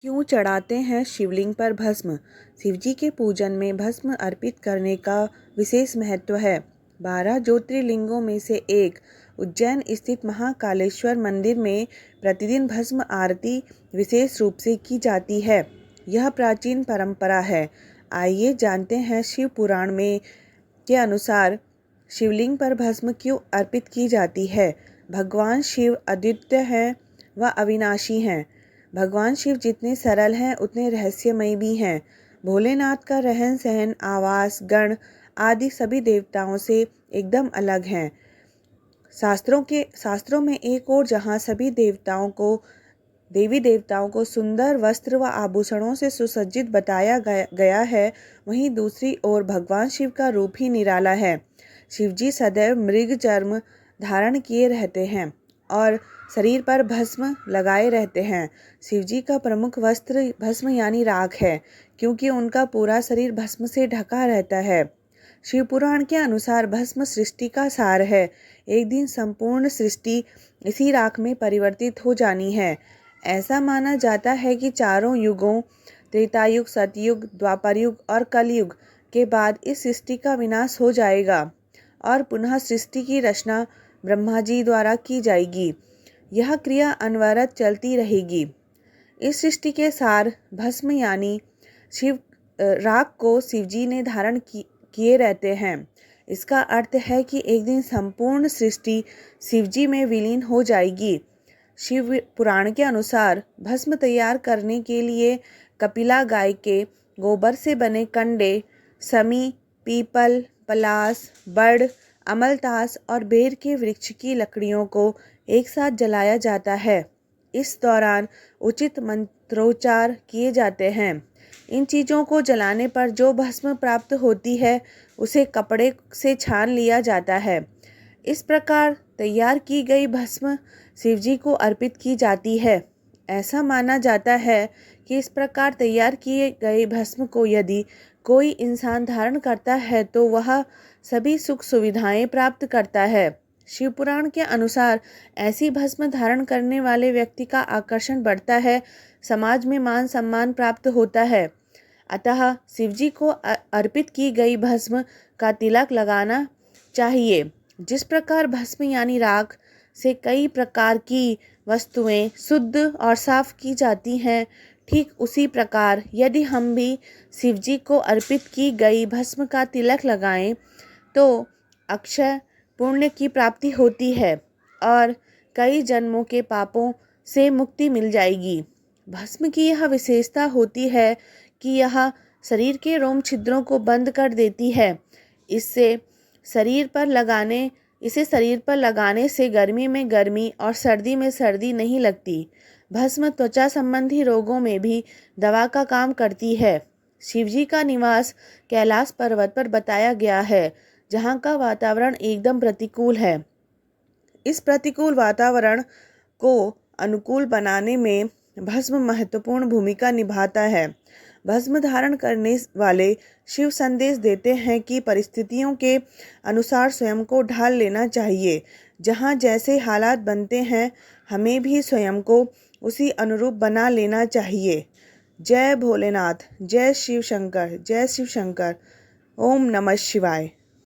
क्यों चढ़ाते हैं शिवलिंग पर भस्म? शिवजी के पूजन में भस्म अर्पित करने का विशेष महत्व है। 12 ज्योतिर्लिंगों में से एक उज्जैन स्थित महाकालेश्वर मंदिर में प्रतिदिन भस्म आरती विशेष रूप से की जाती है। यह प्राचीन परंपरा है। आइए जानते हैं शिव पुराण में के अनुसार शिवलिंग पर भस्म क्यों अर्पित की जाती है। भगवान शिव अद्वितीय हैं व अविनाशी हैं। भगवान शिव जितने सरल हैं उतने रहस्यमयी भी हैं। भोलेनाथ का रहन सहन, आवास, गण आदि सभी देवताओं से एकदम अलग हैं। शास्त्रों में एक और जहाँ सभी देवी देवताओं को सुंदर वस्त्र व आभूषणों से सुसज्जित बताया गया है, वहीं दूसरी ओर भगवान शिव का रूप ही निराला है। शिवजी सदैव मृग चर्म धारण किए रहते हैं और शरीर पर भस्म लगाए रहते हैं। शिवजी का प्रमुख वस्त्र भस्म यानी राख है, क्योंकि उनका पूरा शरीर भस्म से ढका रहता है। शिव पुराण के अनुसार भस्म सृष्टि का सार है। एक दिन संपूर्ण सृष्टि इसी राख में परिवर्तित हो जानी है। ऐसा माना जाता है कि चारों युगों त्रेतायुग, सतयुग, द्वापर युग और कलयुग के बाद इस सृष्टि का विनाश हो जाएगा और पुनः सृष्टि की रचना ब्रह्मा जी द्वारा की जाएगी। यह क्रिया अनवरत चलती रहेगी। इस सृष्टि के सार भस्म यानी राख को शिवजी ने धारण किए रहते हैं। इसका अर्थ है कि एक दिन संपूर्ण सृष्टि शिवजी में विलीन हो जाएगी। शिव पुराण के अनुसार भस्म तैयार करने के लिए कपिला गाय के गोबर से बने कंडे, समी, पीपल, पलास, बड़, अमलतास और बेर के वृक्ष की लकड़ियों को एक साथ जलाया जाता है। इस दौरान उचित मंत्रोच्चार किए जाते हैं। इन चीज़ों को जलाने पर जो भस्म प्राप्त होती है उसे कपड़े से छान लिया जाता है। इस प्रकार तैयार की गई भस्म शिवजी को अर्पित की जाती है। ऐसा माना जाता है कि इस प्रकार तैयार किए गए भस्म को यदि कोई इंसान धारण करता है तो वह सभी सुख सुविधाएं प्राप्त करता है। शिव पुराण के अनुसार ऐसी भस्म धारण करने वाले व्यक्ति का आकर्षण बढ़ता है, समाज में मान सम्मान प्राप्त होता है। अतः शिवजी को अर्पित की गई भस्म का तिलक लगाना चाहिए। जिस प्रकार भस्म यानी राख से कई प्रकार की वस्तुएं शुद्ध और साफ की जाती हैं, ठीक उसी प्रकार यदि हम भी शिवजी को अर्पित की गई भस्म का तिलक लगाएं तो अक्षय पुण्य की प्राप्ति होती है और कई जन्मों के पापों से मुक्ति मिल जाएगी। भस्म की यह विशेषता होती है कि यह शरीर के रोम छिद्रों को बंद कर देती है। इसे शरीर पर लगाने से गर्मी में गर्मी और सर्दी में सर्दी नहीं लगती। भस्म त्वचा संबंधी रोगों में भी दवा का काम करती है। शिवजी का निवास कैलाश पर्वत पर बताया गया है, जहाँ का वातावरण एकदम प्रतिकूल है। इस प्रतिकूल वातावरण को अनुकूल बनाने में भस्म महत्वपूर्ण भूमिका निभाता है। भस्म धारण करने वाले शिव संदेश देते हैं कि परिस्थितियों के अनुसार स्वयं को ढाल लेना चाहिए। जहाँ जैसे हालात बनते हैं, हमें भी स्वयं को उसी अनुरूप बना लेना चाहिए। जय भोलेनाथ, जय शिव शंकर, जय शिव शंकर। ओम नमः शिवाय।